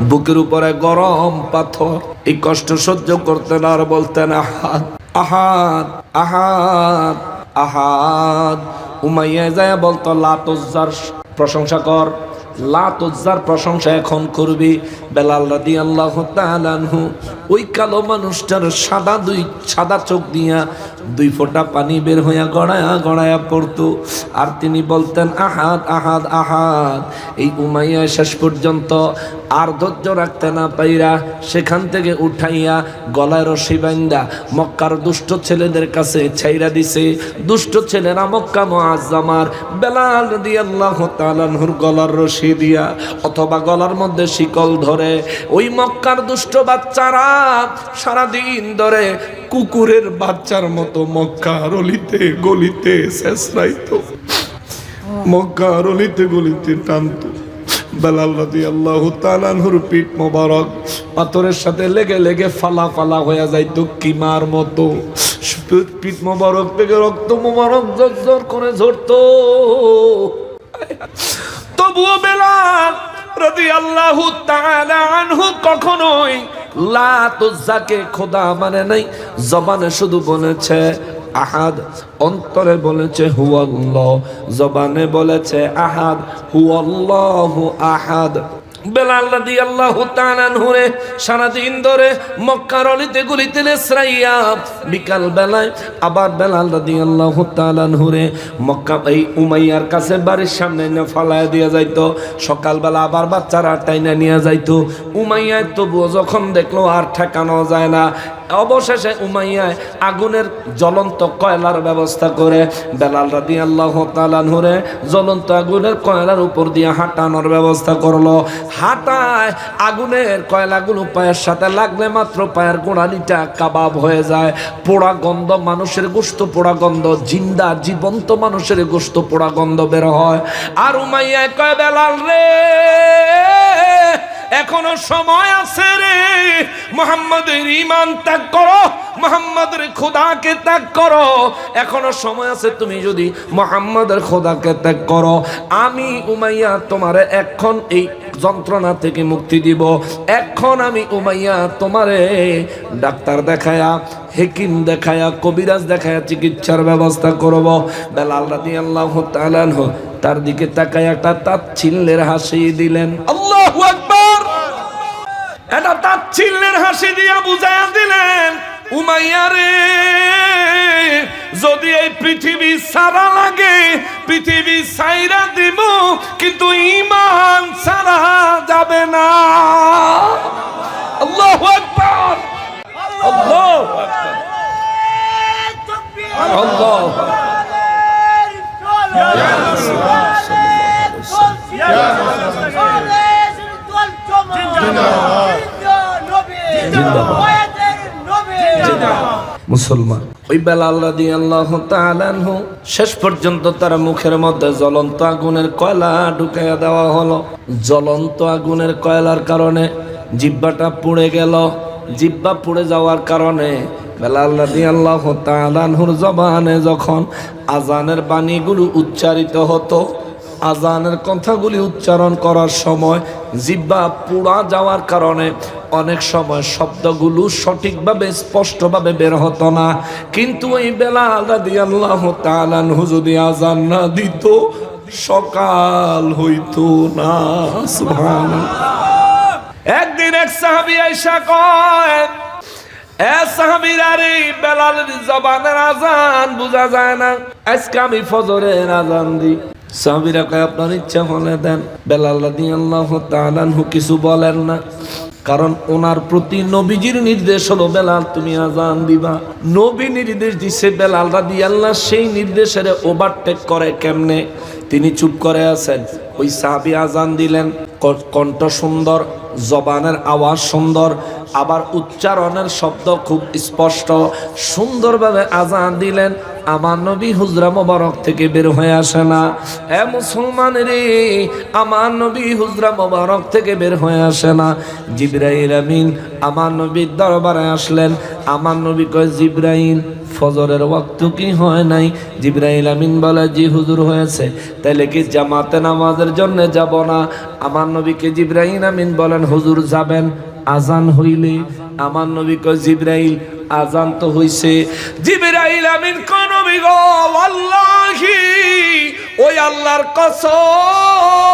বুকের উপরে গরম পাথর। এই কষ্ট সহ্য করতেন আর বলতেন আহাদ আহাদ আহাদ আহাদ। উমাইয়া যায় বলতো লাত উজ্জার প্রশংসা কর, লাত উজ্জার প্রশংসা এখন করবি। বেলাল রাদিয়াল্লাহু তাআলা আনহু ওই কালো মানুষটার সাদা চোখ দিয়া 2 ফোঁটা পানি বের হইয়া গড়ায়া গড়ায়া পড়তো, আর তিনি বলতেন আহাদ আহাদ আহাদ। এই উমাইয়া শেষ পর্যন্ত আর ধৈর্য রাখতে না পাইরা সেখান থেকে উঠাইয়া গলায় রশি বান্ধা মক্কার দুষ্ট ছেলেদের কাছে ছাইরা দিছে। দুষ্ট ছেলেরা মক্কা মুআজ্জামার বেলাল রাদিয়াল্লাহু তাআলা আনহুর গলার রশি দিয়া অথবা গলার মধ্যে শিকল ধরে ওই মক্কার দুষ্ট বাচ্চারা সারাদিন ধরে কুকুরের বাচ্চার মতো মক্কার অলিতে গলিতে শেষরাইতো, মক্কার অলিতে গলিতে টানতো। বেলাল রাদিয়াল্লাহু তাআলা আনহুর পিঠ মোবারক পাথরের সাথে লেগে লেগে ফালা ফালা হয়ে যাইতো কিমার মতো। পিঠ মোবারক থেকে রক্ত মোবারক ঝরঝর করে ঝরতো। তবুও বেলাল রাদিয়াল্লাহু তাআলা আনহু কখনোই লাত উজ্জাকে খোদা মানে নাই। জবানে শুধু বলেছে আহাদ, অন্তরে বলেছে হুয়াল্লাহ, জবানে বলেছে আহাদ, হুয়াল্লাহু আহাদ। বেলাল রাদিয়াল্লাহু তাআলা আনহুরে সারাদিন ধরে মক্কার অলিতে গলিতে লেসরাইয়া বিকাল বেলায় আবার বেলাল রাদিয়াল্লাহু তাআলা আনহুরে মক্কা এই উমাইয়ার কাছে বাড়ির সামনে এনে ফালায় দিয়ে যাইতো। সকালবেলা আবার বাচ্চারা টাইনা নিয়ে যাইতো। উমাইয়া তবুও যখন দেখলো আর ঠেকানো যায় না, অবশেষে উমাইয়া আগুনের জ্বলন্ত কয়লার ব্যবস্থা করে বেলাল রাদিয়াল্লাহু তাআলা আনহুরে জ্বলন্ত আগুনের কয়লার উপর দিয়ে হাঁটানোর ব্যবস্থা করলো। হাঁটায় আগুনের কয়লাগুলো পায়ের সাথে লাগলে মাত্র পায়ের গোড়ালিটা কাবাব হয়ে যায়। পোড়া গন্ধ, মানুষের গোশত পোড়া গন্ধ, জিন্দা জীবন্ত মানুষের গোশত পোড়া গন্ধ বের হয়। আর উমাইয়া কয় বেলাল রে এখনো সময় আছে রে, মুহাম্মাদের ঈমান ত্যাগ করো, মুহাম্মাদের খোদাকে ত্যাগ করো। এখনো সময় আছে, তুমি যদি মুহাম্মাদের খোদাকে ত্যাগ করো আমি উমাইয়া তোমারে এখন এই যন্ত্রণা থেকে মুক্তি দিব। এখন আমি উমাইয়া তোমারে ডাক্তার দেখায়া, হেকিম দেখায়া, কবিরাজ দেখায়া চিকিৎসার ব্যবস্থা করব। বেলাল রাদিয়াল্লাহু তাআলা আনহু তার দিকে তাকায় একটা তাচ্ছিল্যের হাসি দিলেন। আল্লাহু আকবার! এটা তাচ্ছিল্যের হাসি দিয়া বুঝায়া দিলেন উমাইয়া রে, যদি এই পৃথিবী সারা লাগে পৃথিবী সাইরা দিব, কিন্তু ঈমান সারা যাবে না। আল্লাহু আকবার! আল্লাহু আকবার! আল্লাহু আকবার! মুসলমান ওই বেলাল রাদিয়াল্লাহু তাআলা আনহু শেষ পর্যন্ত তার মুখের মধ্যে জ্বলন্ত আগুনের কয়লা ঢুকাইয়া দেওয়া হলো। জ্বলন্ত আগুনের কয়লার কারণে জিহ্বাটা পুড়ে গেল। জিহ্বা পুড়ে যাওয়ার কারণে বেলাল রাদিয়াল্লাহু তাআলা আনহুর জবানে যখন আজানের বাণীগুলো উচ্চারিত হতো, আজানের কথাগুলি উচ্চারণ করার সময় জিহ্বা পুড়া যাওয়ার কারণে অনেক সময় শব্দগুলো সঠিকভাবে স্পষ্টভাবে বের হতো না। কিন্তু এই বেলাল রাদিয়াল্লাহু তাআলা আনহু যদি আজান না দিত সকাল হইতো না। সুবহানাল্লাহ। একদিন এক সাহাবী আয়েশা কয়, এ সাহাবীরা রে, বেলালের জবানের আজান বোঝা যায় না, আজকে আমি ফজরের আজান দিই। সাহাবীরা কয় আপনার ইচ্ছা হলে দেন। বেলাল রাদিয়াল্লাহু তাআলা আনহু কিছু বলেন না, কারণ ওনার প্রতি নবীজির নির্দেশ হলো বেলাল তুমি আজান দিবা। নবী নির্দেশ দিছে বেলাল রাদিয়াল্লাহু, সেই নির্দেশের ওভারটেক করে কেমনে? তিনি চুপ করে আছেন। ওই সাহাবী আজান দিলেন, কণ্ঠ সুন্দর, জবানের আওয়াজ সুন্দর, আবার উচ্চারণের শব্দ খুব স্পষ্ট, সুন্দরভাবে আজান দিলেন। আমার নবী হুজরা মোবারক থেকে বের হয়ে আসে না। এ মুসলমান রে, আমার নবী হুজরা মোবারক থেকে বের হয়ে আসে না। জিবরাইল আমিন আমার নবীর দরবারে আসলেন। আমার নবী কয়, জিবরাইল ফজরের ওয়াক্ত কি হয় নাই? জিবরাইল আমিন বলে, জি হুজুর হয়েছে। তাইলে কি জামাতে নামাজের জন্য যাব না? আমার নবীকে জিবরাইল আমিন বলেন, হুজুর যাবেন আজান হইলে। আমার নবী কয়, জিবরাইল আজান তো হইছে। জিবরাইল আমিন কয়, নবী গো আল্লাহি, ওই আল্লাহর কসম,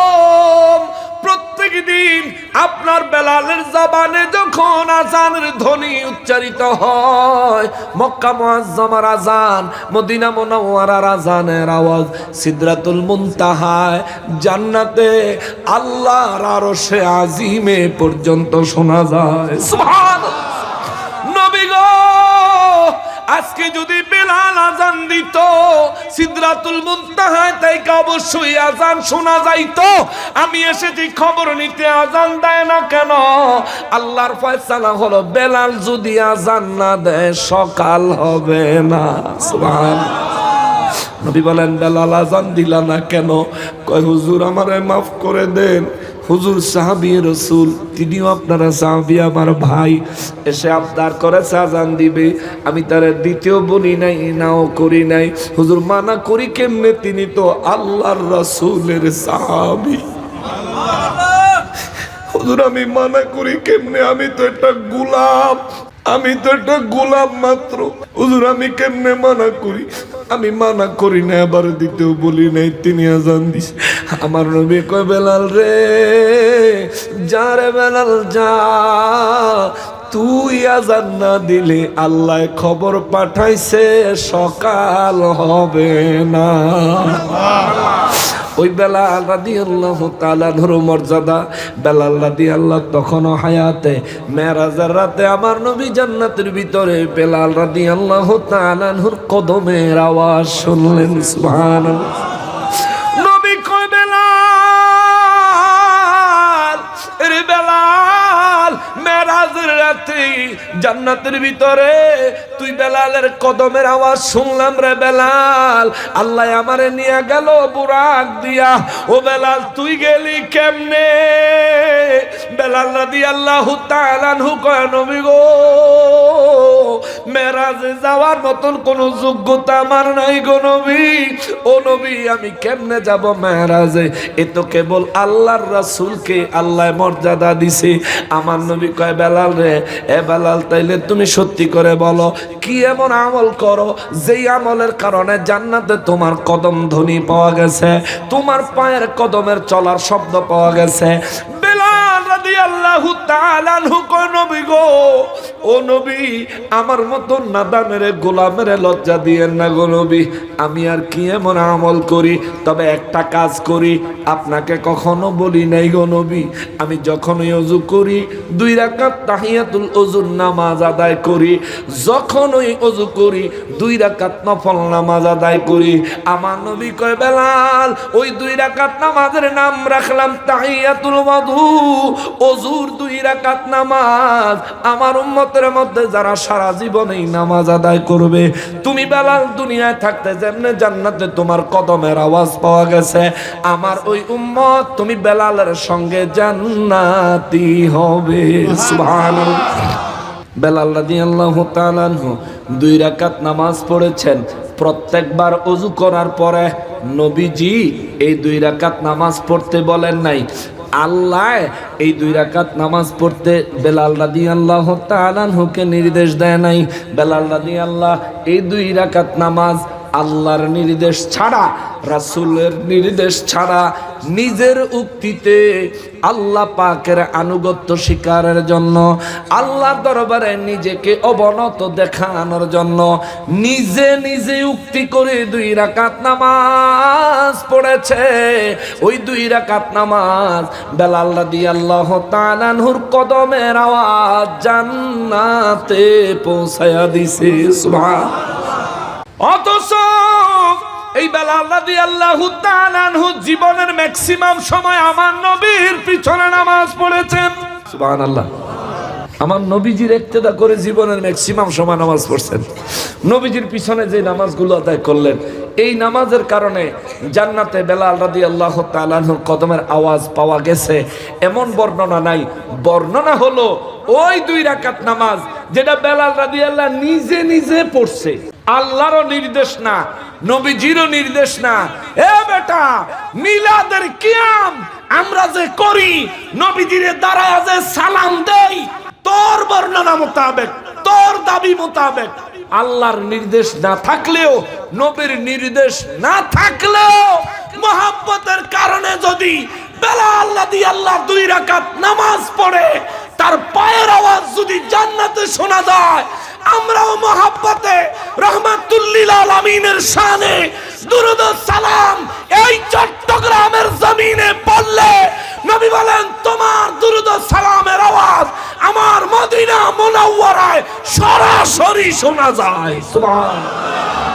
প্রত্যেক দিন আপনার বেলালের জবানে যখন আজানের ধ্বনি উচ্চারিত হয়, মক্কা মুআজ্জামার আজান, মদিনা মুনাওয়ারার আজানের আওয়াজ সিদরাতুল মুনতাহায় জান্নাতে আল্লাহর আরশে আজিমে পর্যন্ত শোনা যায়। সুবহানাল্লাহ। নবী গো, আজকে যদি বেলাল আজান দিত সিদরাতুল মুনতাহায় তাইকে অবশ্যই আজান শোনা যাইতো। আমি এসেছি খবর নিতে, আজান দেয় না কেন? আল্লাহর ফয়সালা হলো, বেলাল যদি আজান না দেয় সকাল হবে না। সুবহানাল্লাহ। নবী বলেন, বেলাল আজান দিলা না কেন? কয়, হুজুর আমারে মাফ করে দেন। হুজুর সাহাবী রাসূল, তিনিও আপনারা সাহাবী, আমার ভাই, এসে আবদার করেছে আজান দিবে। আমি তার দ্বিতীয় বলি নাই, নাও করি নাই। হুজুর মানা করি কেমনে? তিনি তো আল্লাহর রাসূলের সাহাবী। হুজুর আমি মানা করি কেমনে? আমি তো একটা গোলাম, আমি তো একটা গোলাম মাত্র। হুজুর আমি কেমনে মানা করি? আমি মানা করি না, আবার দিতেও বলি নাই, তিনি আজান দিছে। আমার নবী কয়, বেলাল রে, যা রে বেলাল যা, তুই আজান না দিলে আল্লাহ খবর পাঠাইছে সকাল হবে না। ওই বেলাল রাদিয়াল্লাহু তাআলা আনহুর মর্যাদা, বেলাল রাদিয়াল্লাহু তখনও হায়াতে। মেরাজের রাতে আমার নবী জান্নাতের ভিতরে বেলাল রাদিয়াল্লাহু তাআলা আনহুর কদমের আওয়াজ শুনলেন। সুবহানাল্লাহ। নবী কয়, বেলাল রে বেলাল, মেরাজের রাতে জান্নাতের ভিতরে তুই বেলালের কদমের আওয়াজ শুনলাম রে বেলাল। আল্লাহ আমারে নিয়ে গেল বুরাক দিয়া। ও বেলাল তুই গেলি কেমনে? বেলাল রাদিয়াল্লাহু তাআলা আনহু কয়, নবী গো, মেরাজে যাওয়ার মতন কোন যোগ্যতা আমার নাই গো নবী। ও নবী, আমি কেমনে যাব মেরাজে? এ তো কেবল আল্লাহর রাসূলকে আল্লাহ মর্যাদা দিছে। আমার নবী কয়, বেলাল রে, এ বেলাল, তাইলে তুমি সত্যি করে বলো, কি এমন আমল করো যেই আমলের কারণে জান্নাতে তোমার কদম ধ্বনি পাওয়া গেছে, তোমার পায়ের কদমের চলার শব্দ পাওয়া গেছে? বেলাল রাদিয়াল্লাহু তাআলা আনহু কয়, নবী গো, ও নবী, আমার মতো নাদানের গোলামের লজ্জা দিয়েন না গো নবী। আমি আর কি এমন আমল করি? তবে একটা কাজ করি, আপনাকে কখনো বলি নাই গো নবী। আমি যখনই ওযু করি 2 রাকাত তাহিয়াতুল ওযুর নামাজ আদায় করি। যখনই ওযু করি 2 রাকাত নফল নামাজ আদায় করি। আমার নবী কয়, বেলাল, ওই 2 রাকাত নামাজের নাম রাখলাম তাহিয়াতুল ওযু, ওযুর 2 রাকাত নামাজ। আমার উম্মতের মধ্যে যারা সারা জীবন এই নামাজ আদায় করবে, তুমি বেলাল দুনিয়ায় থাকতে যেমনে জান্নাতে তোমার কদমের আওয়াজ পাওয়া গেছে, আমার ওই উম্মত তুমি বেলালের সঙ্গে জান্নাতি হবে। সুবহানাল্লাহ। বেলাল রাদিয়াল্লাহু তাআলা আনহু 2 রাকাত নামাজ পড়েছেন। প্রত্যেকবার ওযু করার পরে নবীজি এই 2 রাকাত নামাজ পড়তে বলেন নাই। আল্লাহ এই 2 রাকাত নামাজ পড়তে বেলাল রাদিয়াল্লাহু তাআলা আনহুকে নির্দেশ দেয় নাই। বেলাল রাদিয়াল্লাহ এই 2 রাকাত নামাজ আল্লাহর নির্দেশ ছাড়া, রাসূলের নির্দেশ ছাড়া, নিজের উক্তিতে আল্লাহ পাকের আনুগত্য স্বীকারের জন্য, আল্লাহর দরবারে নিজেকে অবনত দেখানোর জন্য নিজে নিজে উক্তি করে 2 রাকাত নামাজ পড়েছে। ওই 2 রাকাত নামাজ বেলাল রাদিয়াল্লাহু তাআলা আনহুর কদমের আওয়াজ জান্নাতে পৌঁছায়া দিছে। সুবহানাল্লাহ। অথচ এই বেলাল রাদিয়াল্লাহু তাআলা আনহু জীবনের ম্যাক্সিমাম সময় আমার নবীর পিছনে নামাজ পড়েছেন। সুবহানাল্লাহ। আমার নবীজির ইক্তেদা করে জীবনের ম্যাক্সিমাম সময় নামাজ পড়ছেন। নবীজির পিছনে যে নামাজগুলো আদায় করলেন, এই নামাজের কারণে জান্নাতে বেলাল রাদিয়াল্লাহু তাআলা আনহুর কদমের আওয়াজ পাওয়া গেছে এমন বর্ণনা নাই। বর্ণনা হলো ওই 2 রাকাত নামাজ যেটা বেলাল রাদিয়াল্লাহু নিজে নিজে পড়ছে, আল্লাহরও নির্দেশ না, নবীজিরও নির্দেশ না। এ বেটা, মিলাদের কিয়াম আমরা যে করি, নবীজিরে দাঁড়ায় যে সালাম দেই, তোর বর্ণনা মোতাবেক, তোর দাবি মোতাবেক, আল্লাহর নির্দেশ না থাকলেও, নবীর নির্দেশ না থাকলেও, মহব্বতের কারণে যদি বেলাল রাদিয়াল্লাহু 2 রাকাত নামাজ পড়ে, তার পায়ের আওয়াজ যদি জান্নাতে শোনা যায়, আমরাও মহব্বতে রাহমাতুল লিল আলামিনের শানে দুরূদ ও সালাম এই চট্টগ্রামের জমিনে পড়লে নবী বলেন তোমার দুরূদ ও সালামের আওয়াজ আমার মদিনা মুনাওয়ারায় সরাসরি শোনা যায়। সুবহানাল্লাহ।